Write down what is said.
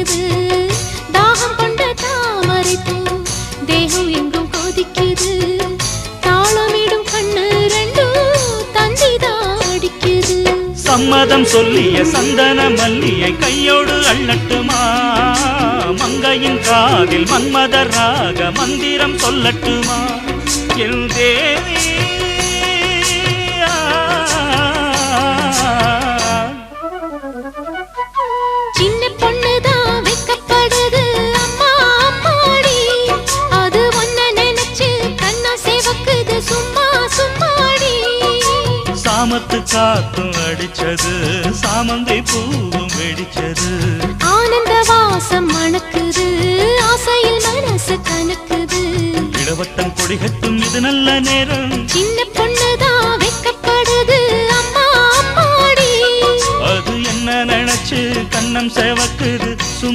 துடிக்குது தாகம் கொண்ட தாமரை பூ தேகம் எங்கும் கொதிக்குது தாளமிடும் கண்ணு ரெண்டும் தந்திதான் அடிக்குது சம்மதம் சொல்லிய சந்தன மல்லியை கையோடு அள்ளட்டுமா மங்கையின் காதில் மன்மதராக மந்திரம் சொல்லட்டுமா என் தேவி சின்ன பொண்ணுதான் வெக்கப்படுது அம்மா அம்மாடி அது ஒன்ன நினைச்சு கண்ணா சேவக்குது சும்மா சும்மாடி சாமத்து காத்தும் அடிச்சது சாமந்தை பூவும் வெடிச்சது ஆனந்த வாசம் மணக்குது ஆசையில் மனசு கணக்குது இடவட்டம் கொடிகட்டும் இது நல்ல நேரம் சின்ன